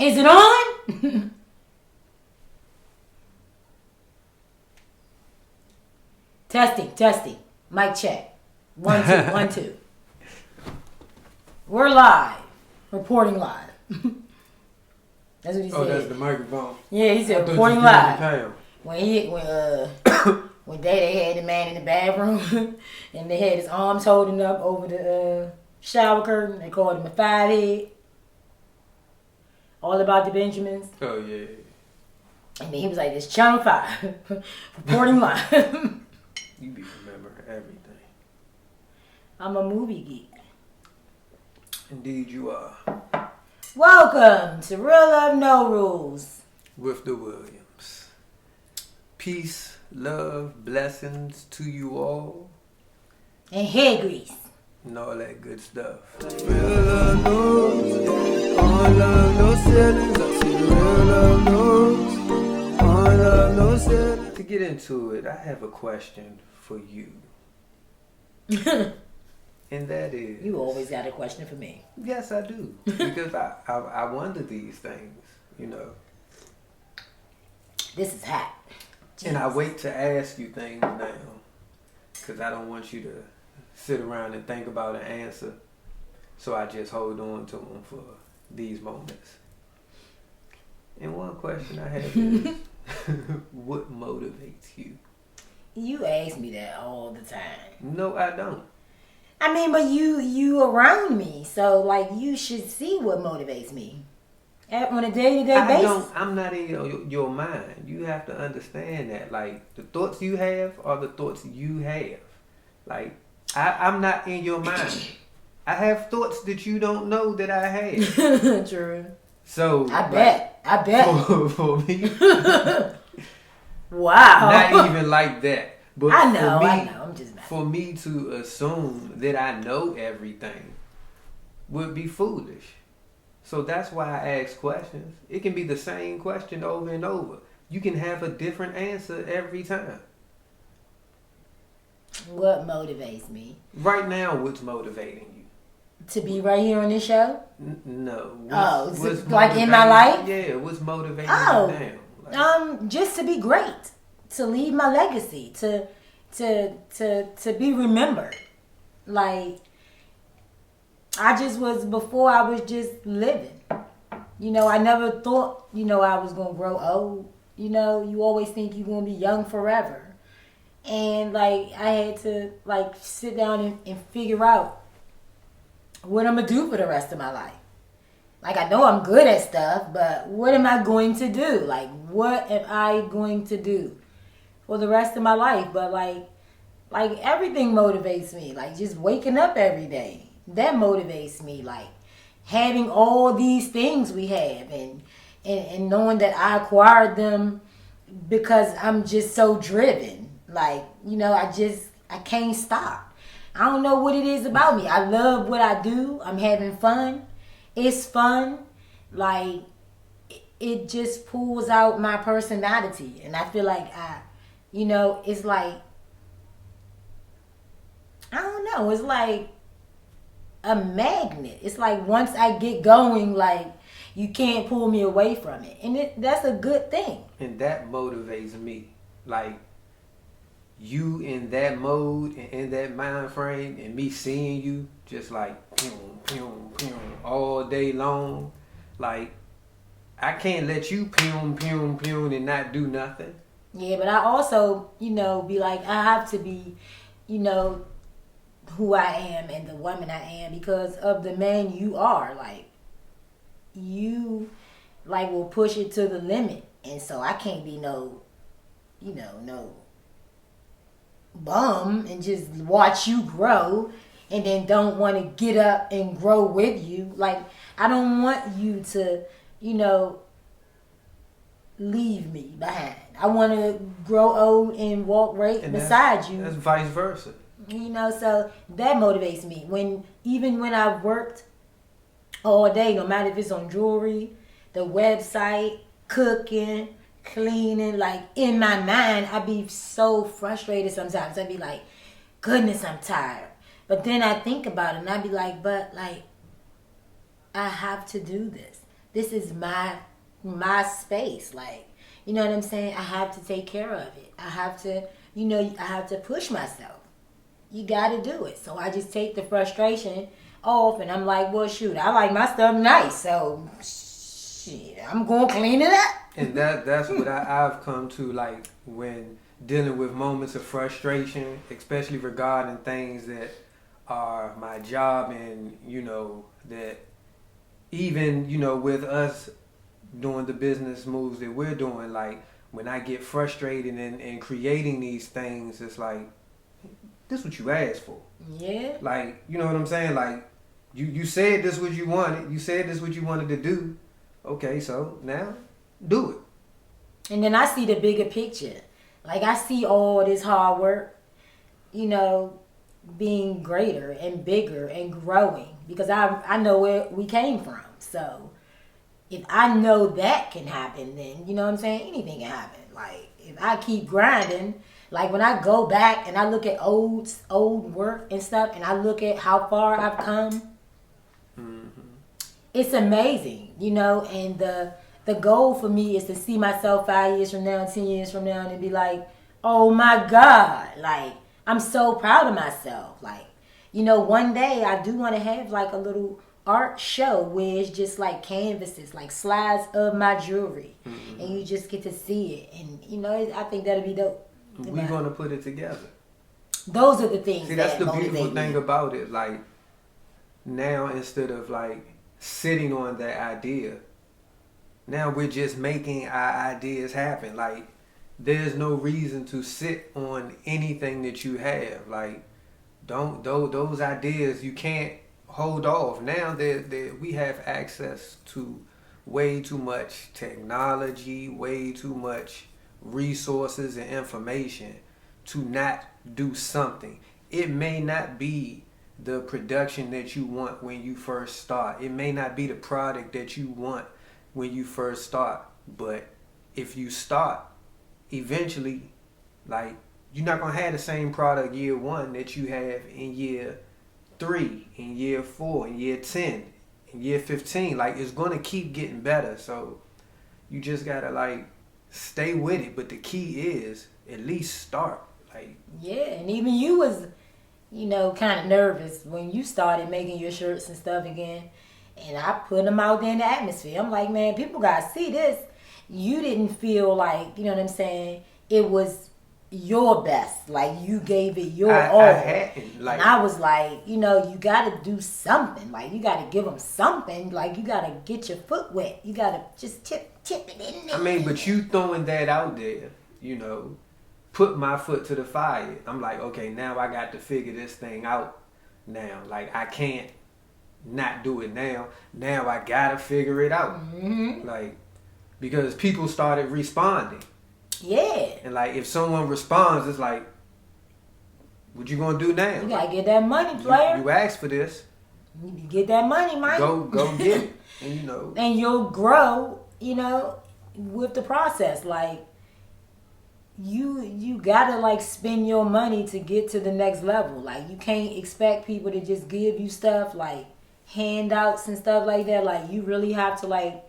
Is it on? Testing. Mic check. 1 2 1 2. We're live. Reporting live. That's what he said. Oh, that's the microphone. Yeah, he said reporting live. When Daddy had the man in the bathroom and they had his arms holding up over the shower curtain, they called him a 5-head. All about the Benjamins. Oh, yeah. And then he was like, this Channel 5. Reporting live. You be remembering everything. I'm a movie geek. Indeed you are. Welcome to Real Love No Rules. With the Williams. Peace, love, blessings to you all. And hair grease. And all that good stuff. Real love knows. All love, no ceilings. I see real love knows. All love, no ceilings. To get into it, I have a question for you. And that is... You always got a question for me. Yes, I do. Because I wonder these things, you know. This is hot. Jeez. And I wait to ask you things now. Because I don't want you to sit around and think about an answer. So I just hold on to them for these moments. And one question I have is, what motivates you? You ask me that all the time. No, I don't. I mean, but you around me, so like you should see what motivates me on a day-to-day basis. I'm not in your mind. You have to understand that. Like the thoughts you have are the thoughts you have. Like I'm not in your mind. I have thoughts that you don't know that I have. True. So I bet. For me. Wow. Not even like that. But I know. I'm just mad. For me to assume that I know everything would be foolish. So that's why I ask questions. It can be the same question over and over. You can have a different answer every time. What motivates me? Right now, what's motivating you? To be right here on this show? No. What's like in my life? Yeah, what's motivating you now? Like, just to be great. To leave my legacy. To be remembered. Like, before I was just living. You know, I never thought, I was going to grow old. You always think you're going to be young forever. And, like, I had to, like, sit down and figure out what I'm going to do for the rest of my life. Like, I know I'm good at stuff, but what am I going to do? Like, what am I going to do for the rest of my life? But, like everything motivates me. Like, just waking up every day. That motivates me. Like, having all these things we have and knowing that I acquired them because I'm just so driven. Like, I can't stop. I don't know what it is about me. I love what I do. I'm having fun. It's fun. Like, it just pulls out my personality. And I feel like it's like, I don't know. It's like a magnet. It's like once I get going, like, you can't pull me away from it. And that's a good thing. And that motivates me. Like, you in that mode and in that mind frame and me seeing you just like all day long. Like, I can't let you and not do nothing. Yeah, but I also, be like, I have to be, who I am and the woman I am because of the man you are. Like, you, like, will push it to the limit. And so I can't be no bum and just watch you grow and then don't want to get up and grow with you. Like, I don't want you to, leave me behind. I want to grow old and walk right beside you. That's vice versa. So that motivates me. Even when I've worked all day, no matter if it's on jewelry, the website, cooking, cleaning, like, in my mind, I be so frustrated sometimes. I be like, goodness, I'm tired. But then I think about it and I be like, but, like, I have to do this. This is my space. Like, you know what I'm saying? I have to take care of it. I have to, I have to push myself. You got to do it. So I just take the frustration off, and I'm like, well, shoot, I like my stuff nice, so shit, I'm going to clean it up. And that's what I've come to, like, when dealing with moments of frustration, especially regarding things that are my job, and, that even, with us doing the business moves that we're doing, like, when I get frustrated and creating these things, it's like, this is what you asked for. Yeah. Like, you know what I'm saying? Like, you said this what you wanted. You said this what you wanted to do. Okay, so now do it. And then I see the bigger picture. Like, I see all this hard work, being greater and bigger and growing, because I know where we came from. So if I know that can happen, then, you know what I'm saying, anything can happen. Like, if I keep grinding, like when I go back and I look at old work and stuff, and I look at how far I've come, it's amazing, and the goal for me is to see myself 5 years from now, 10 years from now, and be like, oh my God, like, I'm so proud of myself. Like, one day I do want to have like a little art show where it's just like canvases, like slides of my jewelry, and you just get to see it, and I think that'll be dope. We're going to put it together. Those are the things. See, that's the beautiful thing about it. Like, now instead of like sitting on that idea, now we're just making our ideas happen. Like, there's no reason to sit on anything that you have. Like, those ideas, you can't hold off. Now that we have access to way too much technology, way too much resources and information to not do something. It may not be the production that you want when you first start. It may not be the product that you want when you first start. But if you start, eventually, like, you're not going to have the same product year 1 that you have in year 3, in year 4, in year 10, in year 15. Like, it's going to keep getting better. So you just got to, like, stay with it. But the key is at least start. Like, yeah, and even you was, kind of nervous when you started making your shirts and stuff again. And I put them out there in the atmosphere. I'm like, man, people got to see this. You didn't feel like, you know what I'm saying, it was your best. Like, you gave it your all. And I was like, you got to do something. Like, you got to give them something. Like, you got to get your foot wet. You got to just tip it in there. I mean, but you throwing that out there, put my foot to the fire. I'm like, okay, now I got to figure this thing out now. Like, I can't not do it now. Now I got to figure it out. Like, because people started responding. Yeah. And, like, if someone responds, it's like, what you going to do now? You got to get that money, player. You asked for this. You need to get that money, Mike. Go get it. And, and you'll grow, with the process. Like, you gotta, like, spend your money to get to the next level. Like, you can't expect people to just give you stuff, like handouts and stuff like that. Like, you really have to, like,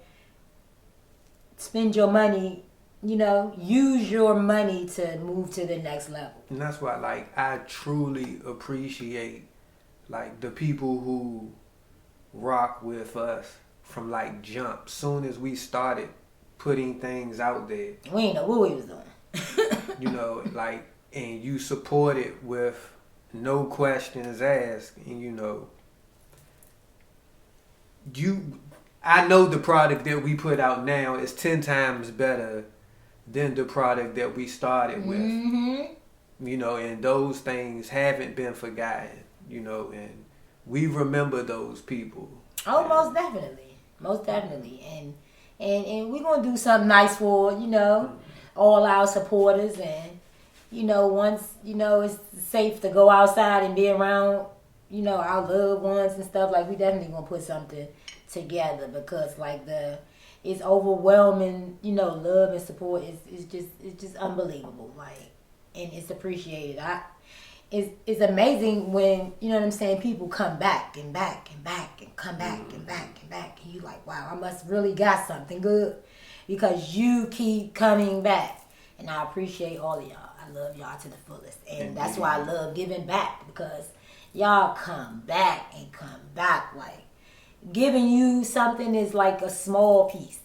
spend your money, use your money to move to the next level. And that's why, like, I truly appreciate, like, the people who rock with us from, like, jump. Soon as we started putting things out there, we didn't know what we was doing. Like, and you support it with no questions asked, and I know the product that we put out now is 10 times better than the product that we started with. And those things haven't been forgotten, and we remember those people. Oh, most definitely. And we're gonna do something nice for, all our supporters, and once it's safe to go outside and be around our loved ones and stuff, like, we definitely gonna put something together, because like it's overwhelming, love and support is just unbelievable, like, and it's appreciated. it's amazing when, you know what I'm saying, people come back and back and back and come back and back and back. And you like, wow, I must really got something good because you keep coming back. And I appreciate all of y'all. I love y'all to the fullest. And that's why I love giving back, because y'all come back and come back. Like, giving you something is like a small piece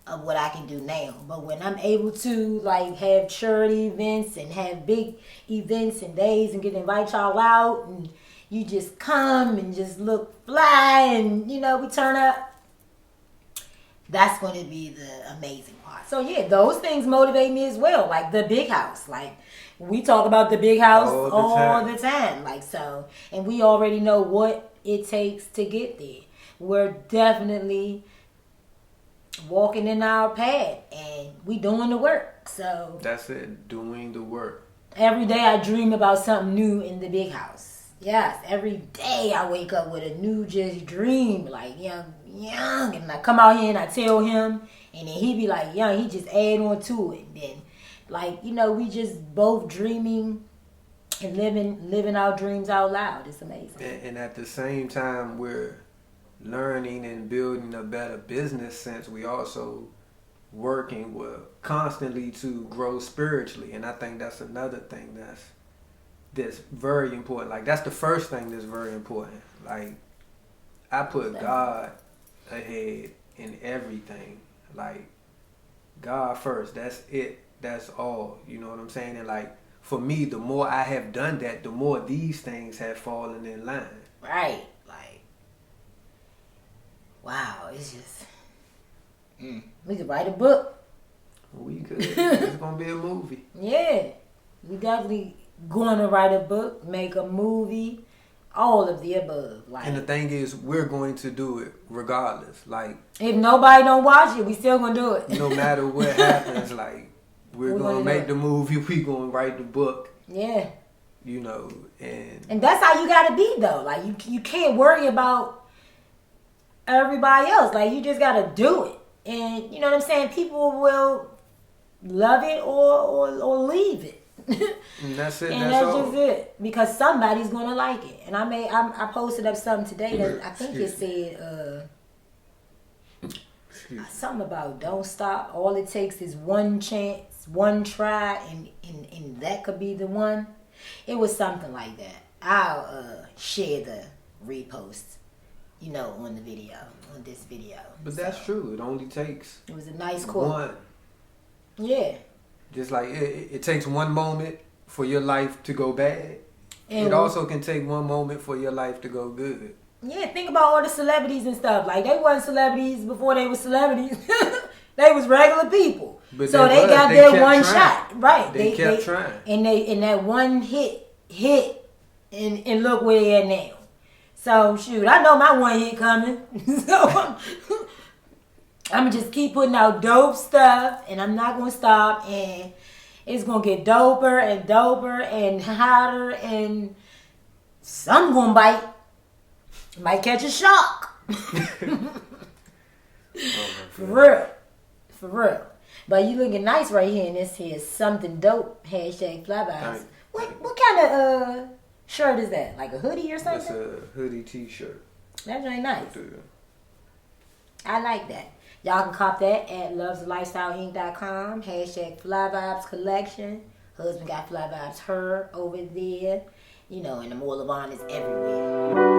of what I can do now. But when I'm able to like have charity events and have big events and days and get to invite y'all out and you just come and just look fly and, you know, we turn up, that's going to be the amazing part. So yeah, those things motivate me as well. Like the big house. Like we talk about the big house all the time. Like so, and we already know what it takes to get there. We're definitely walking in our path and we doing the work. So that's it, doing the work. Every day I dream about something new in the big house. Yes, every day I wake up with a new just dream, like young, and I come out here and I tell him, and then he be like, young, he just add on to it. And then, like, you know, we just both dreaming and living our dreams out loud. It's amazing. And at the same time, we're learning and building a better business sense. We also working with constantly to grow spiritually, and I think that's another thing that's very important. Like that's the first thing that's very important. Like I put God ahead in everything. Like God first. That's it. That's all. You know what I'm saying? And like for me, the more I have done that, the more these things have fallen in line. Right. Like wow, it's just we could write a book. We could. It's gonna be a movie. Yeah. We definitely going to write a book, make a movie, all of the above. Like, and the thing is, we're going to do it regardless. Like if nobody don't watch it, we still gonna do it. No matter what happens, like we're gonna make the movie. We gonna write the book. Yeah. You know, and that's how you gotta be though. Like you can't worry about everybody else. Like you just gotta do it. And you know what I'm saying? People will love it or leave it. And that's it. And that's just it. Because somebody's gonna like it. And I posted up something today that I think it said something about don't stop. All it takes is one chance, one try, and that could be the one. It was something like that. I'll share the repost, you know, on this video. But that's true. It only takes. It was a nice quote. One. Yeah. Just like it takes one moment for your life to go bad. And it also can take one moment for your life to go good. Yeah, think about all the celebrities and stuff. Like they weren't celebrities before they were celebrities. They was regular people. But so they got their one shot. Right. They kept trying. And that one hit and look where they at now. So shoot, I know my one hit coming. So I'm gonna just keep putting out dope stuff, and I'm not gonna stop, and it's gonna get doper and doper and hotter, and some gonna bite. Might catch a shock. For real. But you looking nice right here in this here something dope. #Flyvibez. What kind of shirt is that? Like a hoodie or something? That's a hoodie t-shirt. That's really nice. I like that. Y'all can cop that at loveisalifestyleinc.com. #Flyvibez collection. Husband got Flyvibez her over there. You know, and the Mall of Honor is everywhere.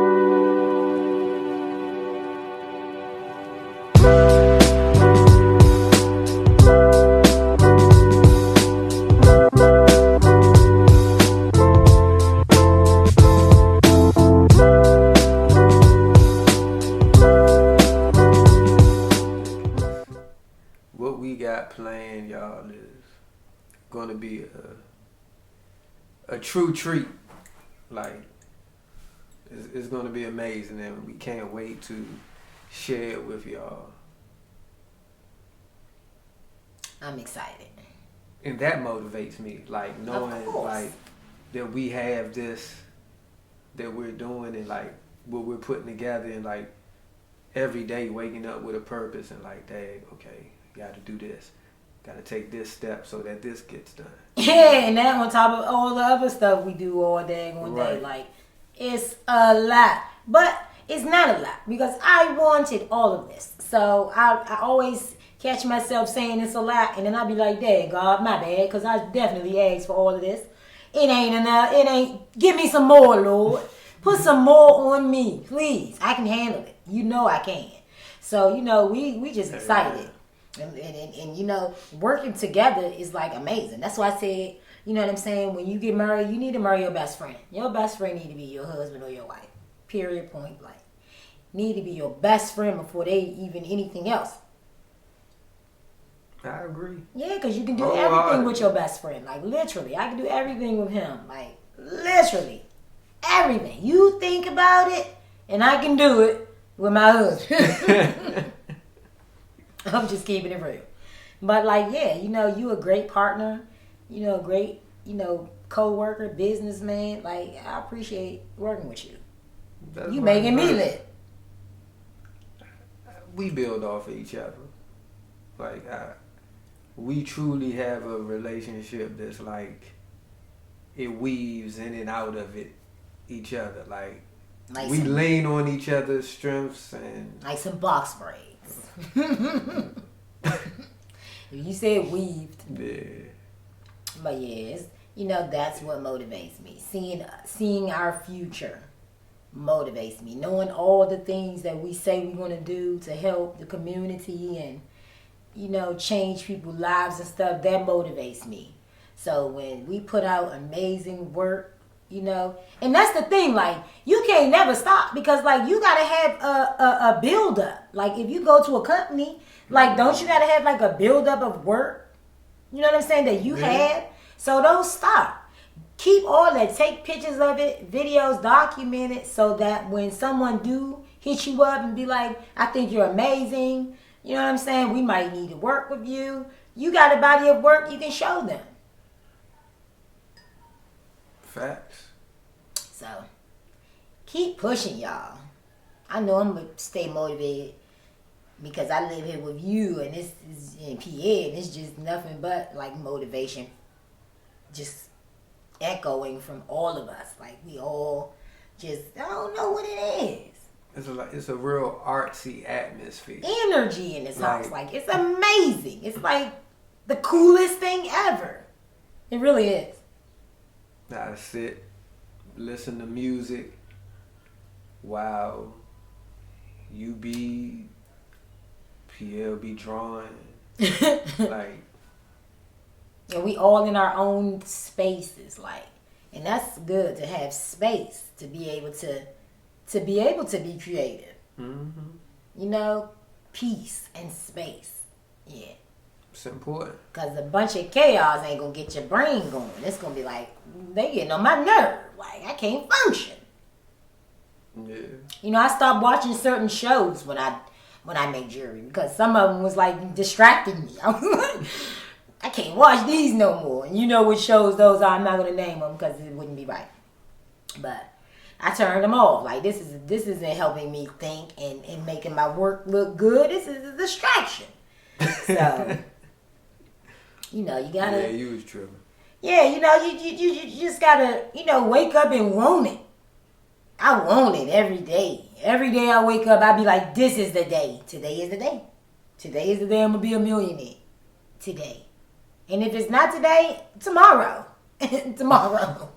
What we got planned, y'all, is gonna be a true treat. Like it's gonna be amazing, and we can't wait to share it with y'all. I'm excited. And that motivates me, like knowing like that we have this that we're doing, and like what we're putting together, and like every day waking up with a purpose, and like, dang, okay, got to do this. gotta take this step so that this gets done. Yeah, and that on top of all the other stuff we do all day, Right. like it's a lot, but it's not a lot because I wanted all of this. So I always catch myself saying it's a lot, and then I'll be like, "Dang, God, my bad," because I definitely asked for all of this. It ain't enough. It ain't. Give me some more, Lord. Put some more on me, please. I can handle it. You know I can. So we just excited, and working together is like amazing. That's why I said, you know what I'm saying. When you get married, you need to marry your best friend. Your best friend need to be your husband or your wife. Period. Point blank. Need to be your best friend before they even anything else. I agree. Yeah, because you can do everything with your best friend. Like, literally. I can do everything with him. Like, literally. Everything. You think about it, and I can do it with my husband. I'm just keeping it real. But, like, yeah, you a great partner. A great, co-worker, businessman. Like, I appreciate working with you. That's You making me lit. We build off of each other. Like, we truly have a relationship that's like, it weaves in and out of each other. Like we lean on each other's strengths and like some box braids. You said weaved. Yeah. But yes, that's what motivates me. Seeing our future motivates me. Knowing all the things that we say we're going to do to help the community and change people's lives and stuff, that motivates me. So when we put out amazing work, and that's the thing, like, you can't never stop because, like, you got to have a build-up. Like, if you go to a company, like, don't you got to have, like, a build-up of work? You know what I'm saying? That you have? So don't stop. Keep all that. Take pictures of it, videos, document it so that when someone do hit you up and be like, I think you're amazing, you know what I'm saying? We might need to work with you. You got a body of work you can show them. Facts. So, keep pushing, y'all. I know I'm going to stay motivated because I live here with you and this is in PA and it's just nothing but like motivation. Just echoing from all of us. Like we all just, I don't know what it is. It's a real artsy atmosphere. Energy in this house. Like, it's amazing. It's like the coolest thing ever. It really is. I sit, listen to music while you be, PL be drawing. Like, and we all in our own spaces. Like, and that's good to have space to be able to be creative. Mm-hmm. Peace and space. Yeah. It's important. Because a bunch of chaos ain't going to get your brain going. It's going to be like, they getting on my nerve. Like, I can't function. Yeah. I stopped watching certain shows when I make jewelry because some of them was like distracting me. I was like, I can't watch these no more. And you know what shows those are. I'm not going to name them because it wouldn't be right. But I turned them off. Like, this isn't helping me think and making my work look good. This is a distraction. So, you gotta. Yeah, you was tripping. Yeah, you just gotta, wake up and want it. I want it every day. Every day I wake up, I be like, this is the day. Today is the day. Today is the day I'm gonna be a millionaire. Today. And if it's not today, tomorrow. Tomorrow.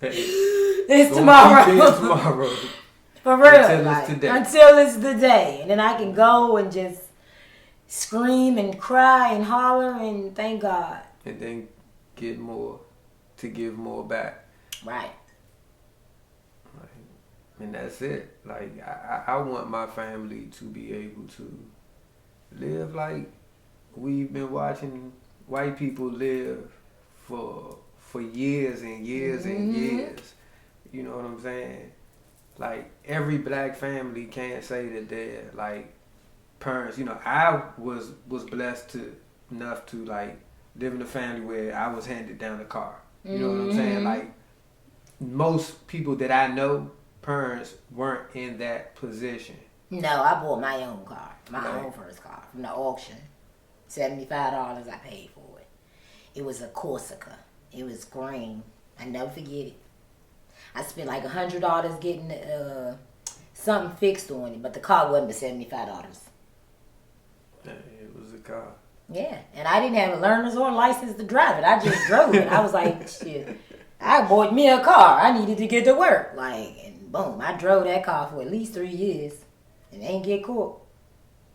It's tomorrow. Tomorrow. For real. Until it's the day. And then I can go and just scream and cry and holler and thank God. And then get more to give more back. Right. And that's it. Like, I want my family to be able to live like we've been watching white people live for years and years and years. You know what I'm saying? Like, every black family can't say that they're like parents. I was blessed enough to like live in a family where I was handed down a car. You know what I'm saying? Like, most people that I know, parents weren't in that position. No, I bought my own car. My own first car from the auction. $75 I paid for it. It was a Corsica. It was green. I never forget it. I spent like $100 getting something fixed on it, but the car wasn't but $75. It was a car. Yeah, and I didn't have a learner's or license to drive it. I just drove it. I was like, shit, I bought me a car. I needed to get to work. Like, and boom, I drove that car for at least 3 years and ain't get caught.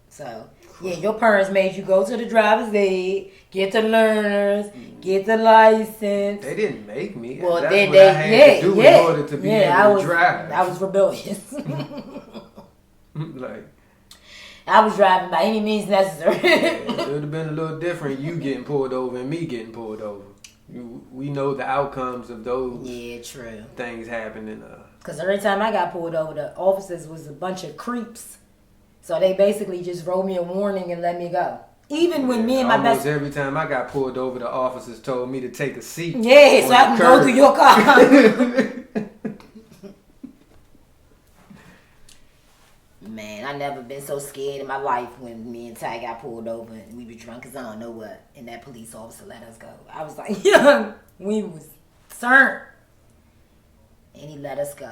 So, yeah, your parents made you go to the driver's aid, get the learners, get the license. They didn't make me. Well, that's then what I had to do in order to be able to drive. I was rebellious. Like, I was driving by any means necessary. it would have been a little different, you getting pulled over and me getting pulled over. We know the outcomes of those true. things happening. Because every time I got pulled over, the officers was a bunch of creeps. So they basically just wrote me a warning and let me go. Even when me and my almost every time I got pulled over, the officers told me to take a seat. Yeah, so I can go through your car. Man, I never been so scared in my life when me and Ty got pulled over and we were drunk as I don't know what. And that police officer let us go. I was like, yeah, we was concerned. And he let us go.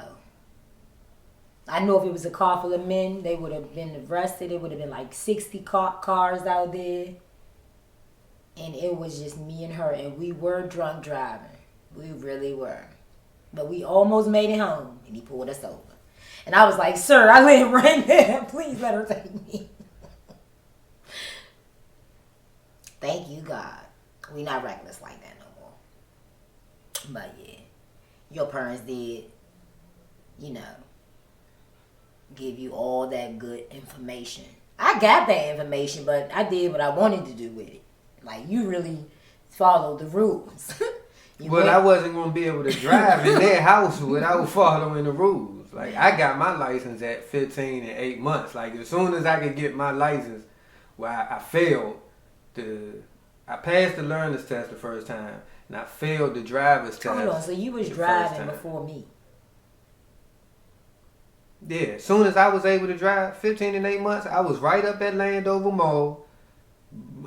I know if it was a car full of men, they would have been arrested. It would have been like 60 cars out there. And it was just me and her. And we were drunk driving. We really were. But we almost made it home. And he pulled us over. And I was like, sir, I live right there. Please let her take me. Thank you, God. We not reckless like that no more. But yeah, your parents did, give you all that good information. I got that information, but I did what I wanted to do with it. Like, you really followed the rules. I wasn't going to be able to drive in their house without following the rules. Like, I got my license at 15 and 8 months. Like, as soon as I could get my license, I passed the learner's test the first time, and I failed the driver's test. Hold on, so you was driving before me? Yeah, as soon as I was able to drive, 15 and 8 months, I was right up at Landover Mall.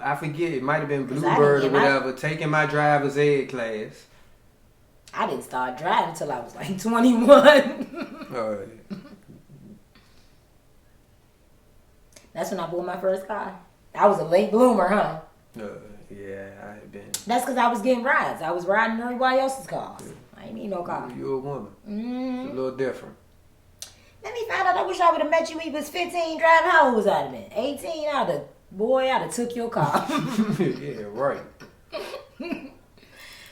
I forget, it might have been Bluebird or whatever, taking my driver's ed class. I didn't start driving until I was like 21. Oh, yeah. That's when I bought my first car. I was a late bloomer, huh? Yeah, I had been. That's because I was getting rides. I was riding everybody else's cars. Yeah. I ain't need no car. You're a woman. Mm-hmm. It's a little different. Let me find out. I wish I would have met you when you was 15 driving. How old was I then? 18? I'd have took your car. Yeah, right.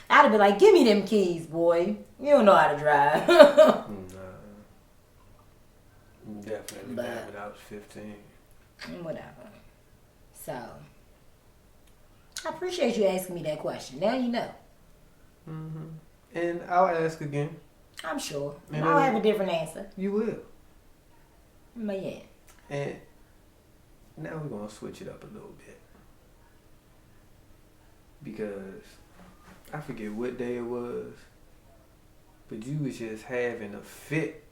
I'd have been like, give me them keys, boy. You don't know how to drive. Definitely not when I was 15. Whatever. So, I appreciate you asking me that question. Now you know. Mm-hmm. And I'll ask again. I'm sure. And I'll have a different answer. You will. But yeah. And now we're going to switch it up a little bit. Because I forget what day it was, but you was just having a fit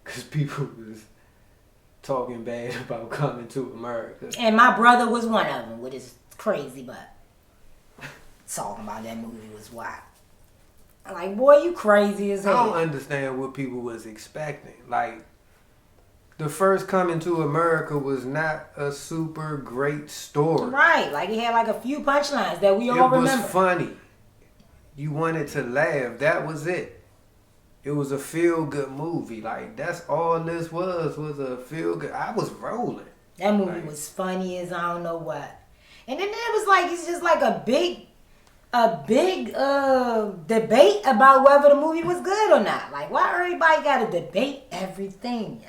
because people was talking bad about coming to America. And my brother was one of them with his crazy butt. Talking about that movie was wild. I'm like, boy, you crazy as hell. I don't understand what people was expecting. Like, the first Coming to America was not a super great story. Right. Like, it had like a few punchlines that we all remember. It was funny. You wanted to laugh. That was it. It was a feel-good movie. Like, that's all this was a feel-good. I was rolling. That movie was funny as I don't know what. And then it was like, it's just like a big debate about whether the movie was good or not. Like, why everybody got to debate everything?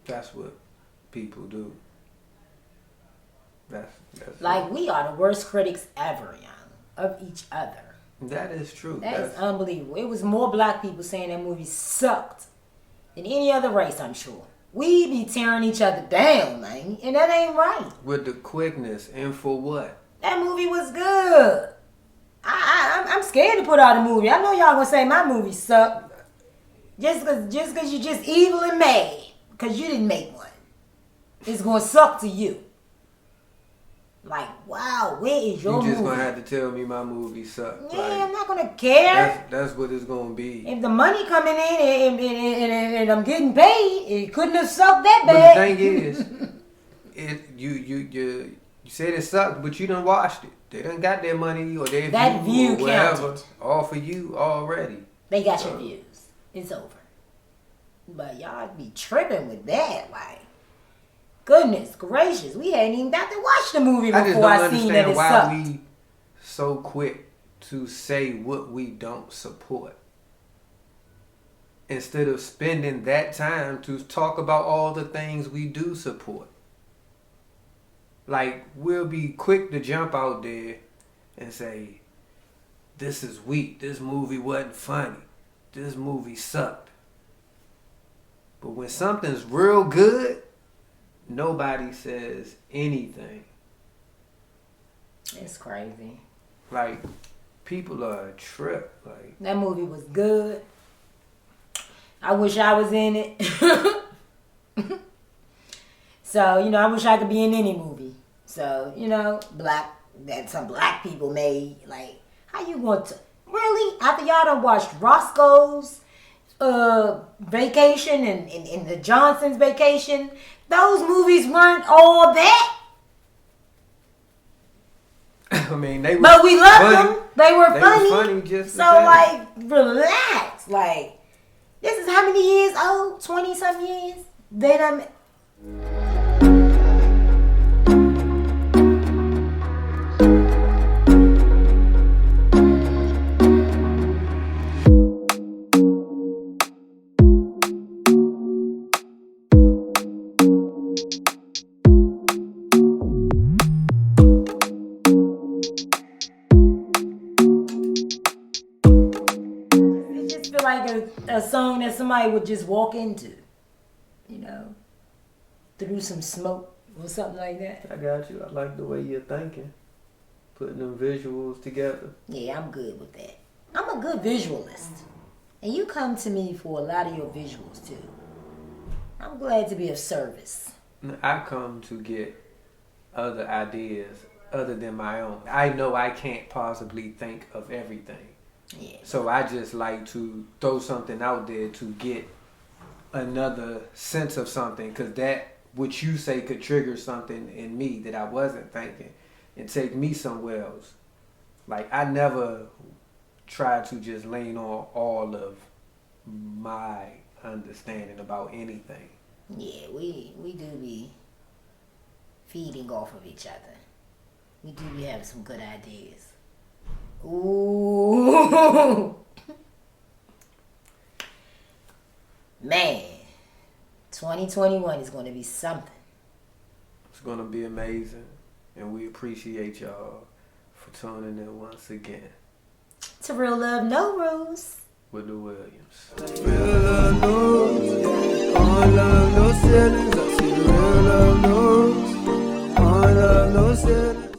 That's what people do. That's like, we are the worst critics ever, of each other. That is true. That is unbelievable. It was more black people saying that movie sucked than any other race, I'm sure. We be tearing each other down, man, and that ain't right. With the quickness, and for what? That movie was good. I'm scared to put out a movie. I know y'all gonna say my movie sucked. Just cause you're just evil and mad. Cause you didn't make one. It's gonna suck to you. Like, wow, where is your movie? You just gonna have to tell me my movie sucked. Yeah, like, I'm not gonna care. That's what it's gonna be. If the money coming in and I'm getting paid, it couldn't have sucked that But bad. the thing is, you said it sucked, but you done watched it. They done got their money or their That view or whatever counted. all for you already. They got your views. It's over. But y'all be tripping with that, like. Goodness gracious, we hadn't even got to watch the movie before I seen that it sucked. Why we so quick to say what we don't support instead of spending that time to talk about all the things we do support. Like, we'll be quick to jump out there and say, this is weak, this movie wasn't funny, this movie sucked. But when something's real good, nobody says anything. It's crazy. Like, people are a trip. Like, that movie was good. I wish I was in it. So, I wish I could be in any movie. So, that some black people made. Like, how you want to? Really? After y'all done watched Roscoe's Vacation and the Johnson's Vacation, those movies weren't all that. I mean, they were but we loved funny. them. They were funny. Were funny just so, like, relax. Like, this is how many years old? 20-some years? They done... like a song that somebody would just walk into, through some smoke or something like that. I got you. I like the way you're thinking, putting them visuals together. Yeah, I'm good with that. I'm a good visualist, and you come to me for a lot of your visuals too. I'm glad to be of service. I come to get other ideas other than my own. I know I can't possibly think of everything. Yeah. So I just like to throw something out there to get another sense of something, because that what you say could trigger something in me that I wasn't thinking and take me somewhere else. Like, I never try to just lean on all of my understanding about anything. Yeah, we do be feeding off of each other. We do be having some good ideas. Ooh. Man, 2021 is going to be something. It's going to be amazing, and we appreciate y'all for tuning in once again. To Real Love, No Rules. With the Williams. Real love knows, all love, no ceilings. I see real love knows, all love, no ceilings.